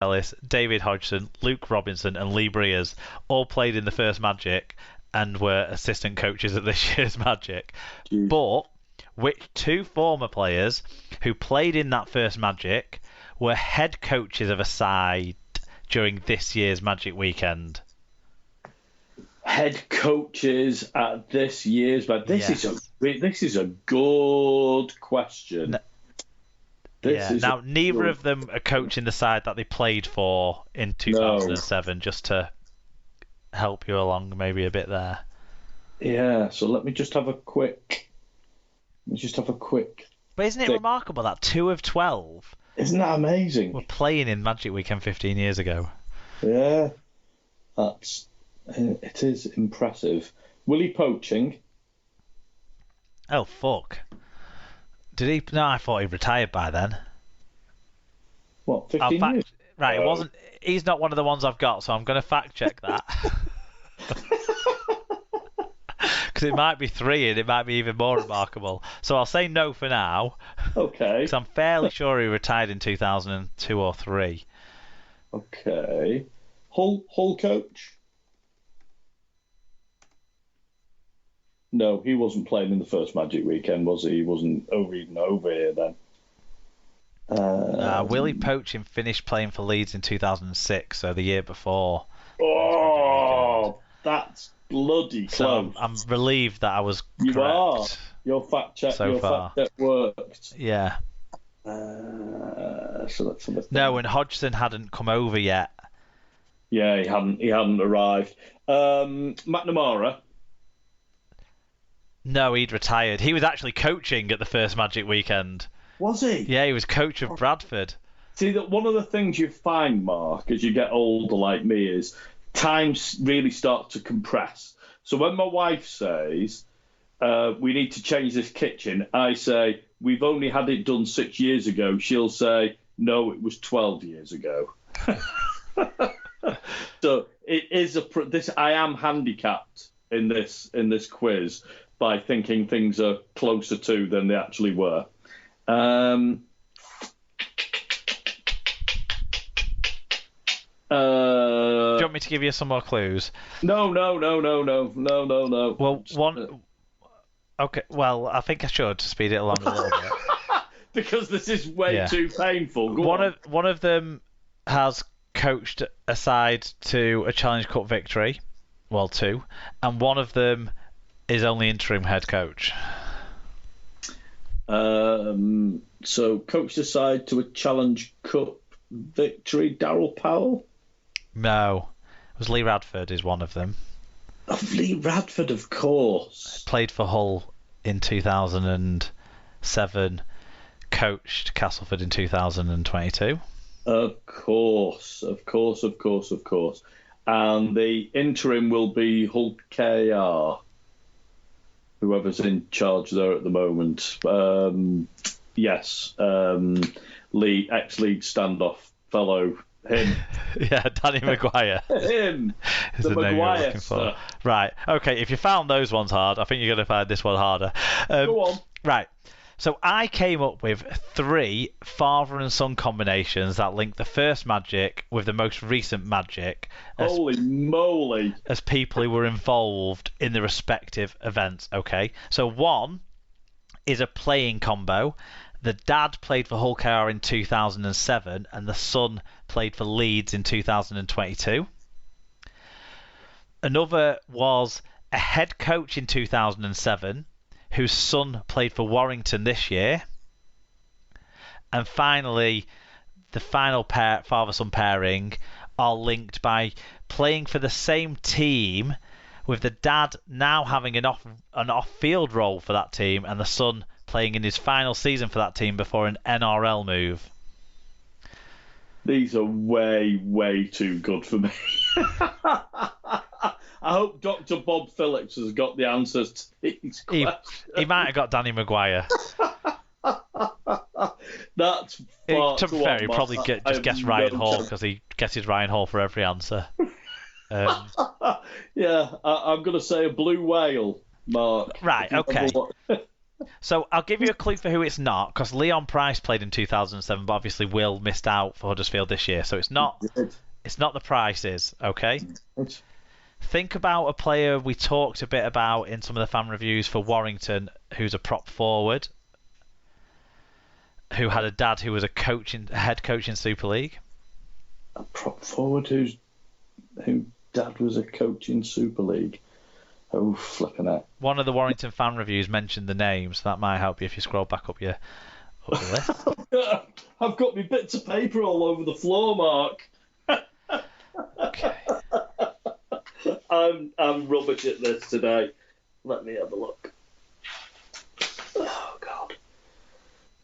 Ellis, David Hodgson, Luke Robinson, and Lee Breers all played in the first Magic and were assistant coaches at this year's Magic. Jeez. But which two former players who played in that first Magic were head coaches of a side during this year's Magic weekend? Head coaches at this year's, but this is a good question. Now, neither of them are coaching the side that they played for in 2007, just to help you along maybe a bit there. Yeah, so let me just have a quick... But isn't it remarkable that 2 of 12 Isn't that amazing? were playing in Magic Weekend 15 years ago? Yeah, it is impressive. Willie Poaching. Oh, fuck. Did he? No, I thought he retired by then. What, 15 years? Right, it wasn't. He's not one of the ones I've got, so I'm going to fact check that. Because it might be 3 and it might be even more remarkable. So I'll say no for now. Okay. Because I'm fairly sure he retired in 2002 or 3. Okay. Hull coach? No, he wasn't playing in the first Magic weekend, was he? He wasn't reading over here then. Willie Poaching finished playing for Leeds in 2006, so the year before. Oh, that's bloody close. So I'm relieved that I was correct. You are. Your fact check. So far. Fact check worked. Yeah. So let's have a think. No, and Hodgson hadn't come over yet. Yeah, he hadn't arrived. McNamara. No, he'd retired. He was actually coaching at the first Magic weekend. Was he? Yeah, he was coach of Bradford. See, that one of the things you find, Mark, as you get older like me, is times really start to compress. So when my wife says, we need to change this kitchen, I say, we've only had it done 6 years ago. She'll say, no, it was 12 years ago. So it is I am handicapped in this quiz by thinking things are closer to than they actually were. Do you want me to give you some more clues? No. Well, one. Okay, well, I think I should to speed it along a little bit. Because this is way too painful. One of them has coached a side to a Challenge Cup victory. Well, 2. And one of them is only interim head coach. So coached a side to a Challenge Cup victory. Darryl Powell? No. It was Lee Radford is one of them. Oh, Lee Radford, of course. Played for Hull in 2007. Coached Castleford in 2022. Of course. And the interim will be Hull KR, whoever's in charge there at the moment. Yes, ex-League standoff fellow, him. Yeah, Danny Maguire. Him. Is the Maguire stuff. Right, okay, if you found those ones hard, I think you're going to find this one harder. Go on. Right. So I came up with 3 father and son combinations that link the first Magic with the most recent Magic. Holy moly! As people who were involved in the respective events. Okay, so one is a playing combo. The dad played for Hull KR in 2007, and the son played for Leeds in 2022. Another was a head coach in 2007. Whose son played for Warrington this year. And finally, the final pair, father-son pairing, are linked by playing for the same team, with the dad now having an off-field role for that team, and the son playing in his final season for that team before an NRL move. These are way, way too good for me. I hope Dr. Bob Phillips has got the answers to these questions. He might have got Danny Maguire. That's far to be fair, he probably just guessed Ryan Hall because he guesses Ryan Hall for every answer. Yeah, I'm going to say a blue whale, Mark. Right, okay. So I'll give you a clue for who it's not, because Leon Price played in 2007, but obviously Will missed out for Huddersfield this year. So it's not the Prices, okay? Think about a player we talked a bit about in some of the fan reviews for Warrington, who's a prop forward, who had a dad who was a head coach in Super League. A prop forward whose dad was a coach in Super League. Oh, flipping it. One of the Warrington fan reviews mentioned the name, so that might help you if you scroll back up your list. I've got my bits of paper all over the floor, Mark. Okay. I'm rubbish at this today. Let me have a look.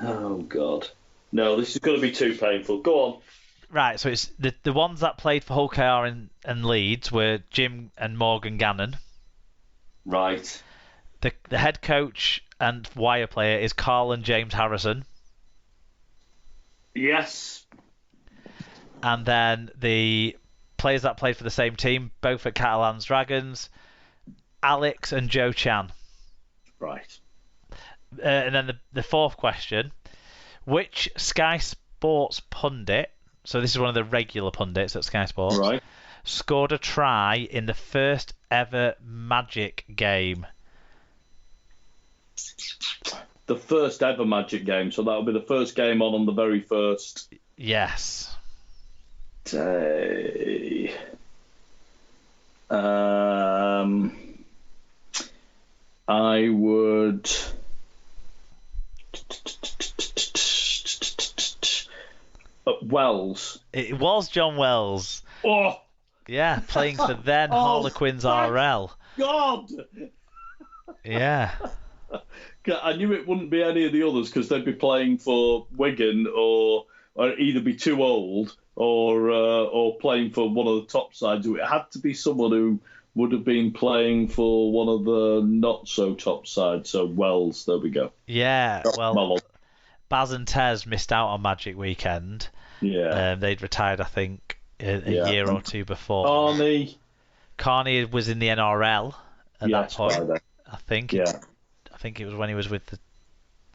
Oh God. No, this is going to be too painful. Go on. Right, so it's the ones that played for Hull KR and Leeds were Jim and Morgan Gannon. Right. The head coach and wire player is Carl and James Harrison. Yes. And then the players that played for the same team, both at Catalans Dragons, Alex and Joe Chan. Right. And then the fourth question, which Sky Sports pundit, so this is one of the regular pundits at Sky Sports, right, scored a try in the first ever Magic game? The first ever Magic game, so that'll be the first game on the very first Yes. day. I would. Wells. It was John Wells. Oh, Yeah, playing for then Harlequins RL. God! Yeah. I knew it wouldn't be any of the others because they'd be playing for Wigan or either be too old or playing for one of the top sides. It had to be someone who would have been playing for one of the not so top sides. So Wells, there we go. Yeah, well, Baz and Tez missed out on Magic Weekend. Yeah. They'd retired, I think, a year or two before. Carney was in the NRL at that point. Right. I think. Yeah. I think it was when he was with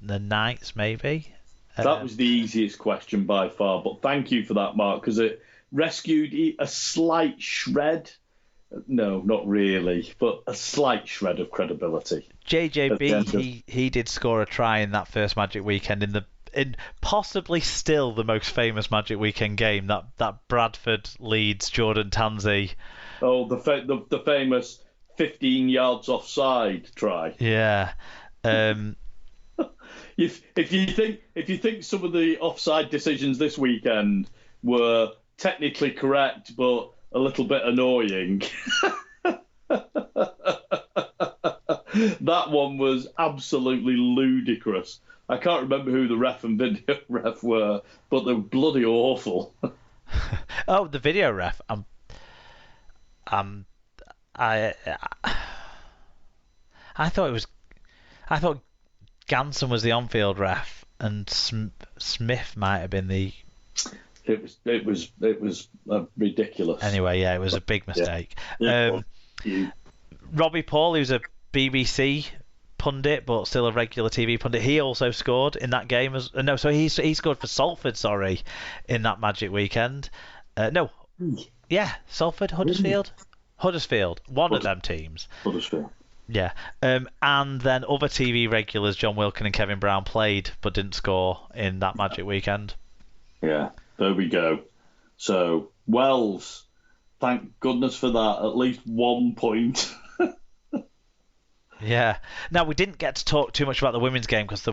the Knights, maybe. That was the easiest question by far, but thank you for that, Mark, because it rescued a slight shred. No, not really, but a slight shred of credibility. JJB, he did score a try in that first Magic Weekend in possibly still the most famous Magic Weekend game, that Bradford Leeds Jordan Tansey. Oh, the famous 15 yards offside try. Yeah. If you think some of the offside decisions this weekend were technically correct but a little bit annoying, that one was absolutely ludicrous. I can't remember who the ref and video ref were, but they were bloody awful. Oh, the video ref. I thought Ganson was the on-field ref, and Smith might have been the. It was ridiculous. Anyway, yeah, it was a big mistake. Yeah. Robbie Paul, who's a BBC pundit but still a regular TV pundit, he also scored in that game. He scored for Salford, in that Magic Weekend. Salford, Huddersfield, one of them teams. Huddersfield. Yeah, and then other TV regulars, John Wilkin and Kevin Brown, played but didn't score in that Magic Weekend. Yeah, there we go. So, Wells, thank goodness for that. At least 1 point. Yeah. Now, we didn't get to talk too much about the women's game because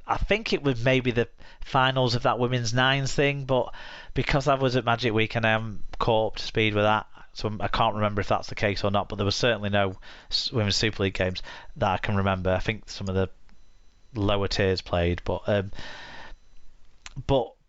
I think it was maybe the finals of that women's nines thing, but because I was at Magic Weekend, I am caught up to speed with that. So I can't remember if that's the case or not, but there was certainly no Women's Super League games that I can remember. I think some of the lower tiers played, but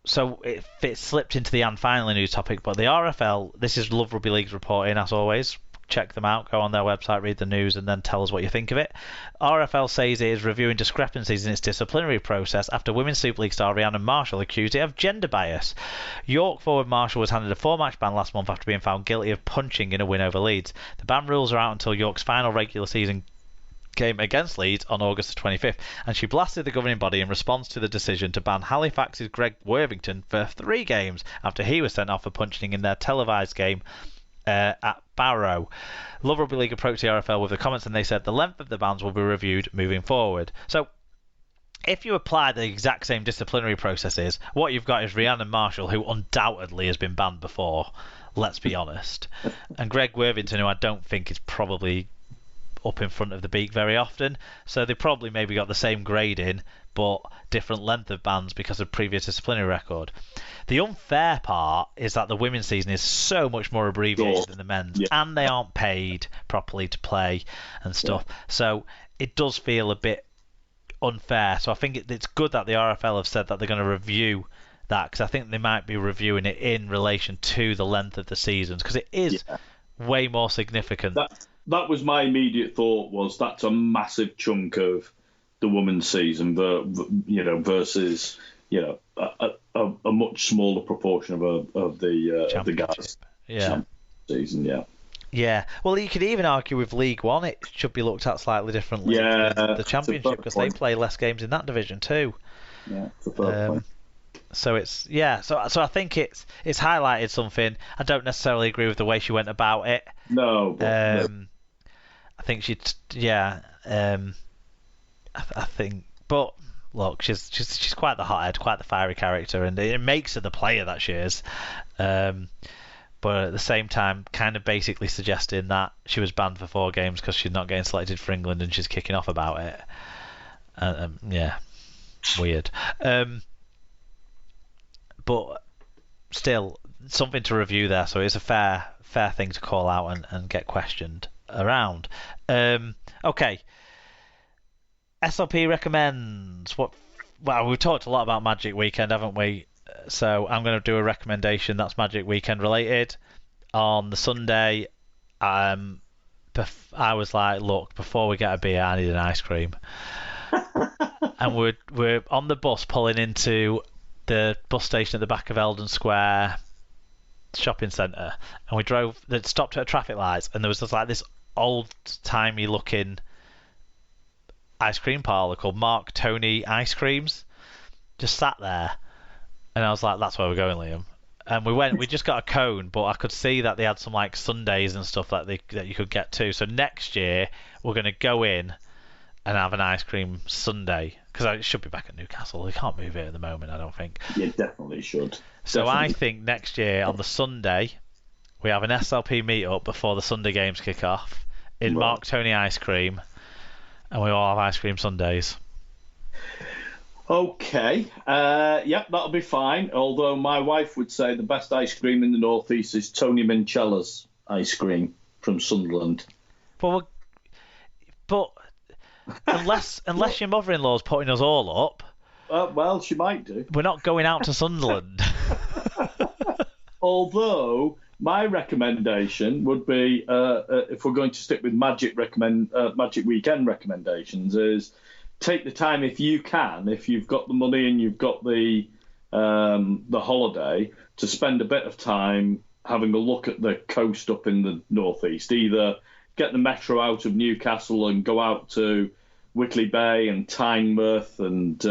so it slipped into the and finally news topic. But the RFL, this is Love Rugby League's reporting, as always. Check them out, go on their website, read the news, and then tell us what you think of it. RFL says it is reviewing discrepancies in its disciplinary process after Women's Super League star Rhiannon Marshall accused it of gender bias. York forward Marshall was handed a 4-match ban last month after being found guilty of punching in a win over Leeds. The ban rules are out until York's final regular season game against Leeds on August the 25th, and she blasted the governing body in response to the decision to ban Halifax's Greg Worthington for 3 games after he was sent off for punching in their televised game at Barrow. Love Rugby League approached the RFL with the comments, and they said the length of the bans will be reviewed moving forward. So if you apply the exact same disciplinary processes, what you've got is Rhiannon Marshall, who undoubtedly has been banned before, let's be honest, and Greg Worthington, who I don't think is probably up in front of the beak very often. So they probably maybe got the same grading, but different length of bans because of previous disciplinary record. The unfair part is that the women's season is so much more abbreviated than the men's, and they aren't paid properly to play and stuff. So it does feel a bit unfair. So I think it's good that the RFL have said that they're going to review that, because I think they might be reviewing it in relation to the length of the seasons, because it is way more significant. That was my immediate thought, was that's a massive chunk of the women's season, versus a much smaller proportion of the guys' season. Yeah, well, you could even argue with League One it should be looked at slightly differently than the Championship, because they play less games in that division too. Yeah, it's a fair point. So it's so I think it's highlighted something. I don't necessarily agree with the way she went about it. No. I think I think, but look, she's quite the hothead, quite the fiery character, and it makes her the player that she is. But at the same time, kind of basically suggesting that she was banned for 4 games because she's not getting selected for England, and she's kicking off about it. Weird. But still, something to review there. So it's a fair thing to call out and get questioned around. Okay. SLP recommends what? Well, we've talked a lot about Magic Weekend, haven't we? So I'm going to do a recommendation that's Magic Weekend related. On the Sunday, I was like, look, before we get a beer, I need an ice cream. And we're on the bus pulling into the bus station at the back of Eldon Square shopping centre, and we stopped at traffic lights, and there was just like this old-timey looking ice cream parlour called Mark Tony Ice Creams, just sat there. And I was like, that's where we're going, Liam. And we just got a cone, but I could see that they had some like Sundays and stuff that you could get too. So next year we're going to go in and have an ice cream sundae, because it should be back at Newcastle. They can't move it at the moment, I don't think. Yeah, definitely should. So I think next year on the Sunday we have an SLP meet-up before the Sunday games kick off in Mark Tony Ice Cream, and we all have ice cream sundaes. Okay, that'll be fine. Although my wife would say the best ice cream in the Northeast is Tony Mincella's ice cream from Sunderland. But unless your mother-in-law's putting us all up, well, she might do. We're not going out to Sunderland. Although my recommendation would be, if we're going to stick with Magic Weekend recommendations, is take the time, if you can, if you've got the money and you've got the holiday, to spend a bit of time having a look at the coast up in the northeast. Either get the metro out of Newcastle and go out to Whitley Bay and Tynemouth and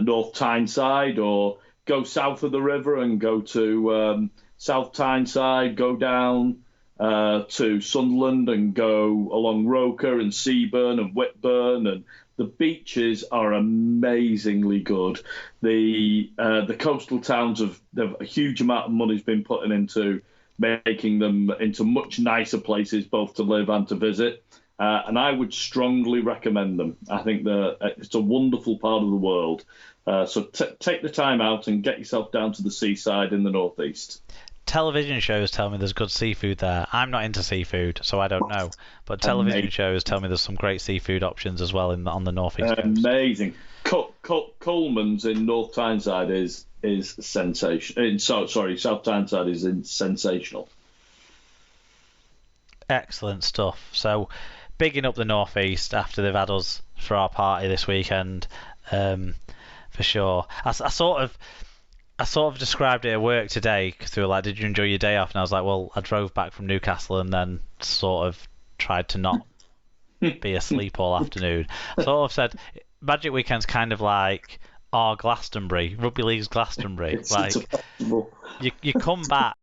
North Tyneside, or go south of the river and go to South Tyneside, go down to Sunderland and go along Roker and Seaburn and Whitburn, and the beaches are amazingly good. The coastal towns have a huge amount of money's been put into making them into much nicer places both to live and to visit. And I would strongly recommend them. I think it's a wonderful part of the world. So take the time out and get yourself down to the seaside in the northeast. Television shows tell me there's good seafood there. I'm not into seafood, so I don't know. But television shows tell me there's some great seafood options as well on the northeast coast. Amazing. Coleman's in North Tyneside is sensational. South Tyneside is sensational. Excellent stuff. So, bigging up the northeast after they've had us for our party this weekend, for sure. I sort of described it at work today, because they were like, did you enjoy your day off? And I was like, well, I drove back from Newcastle and then sort of tried to not be asleep all afternoon. So I've said Magic Weekend's kind of like our Glastonbury, Rugby League's Glastonbury. It's Like impossible. you come back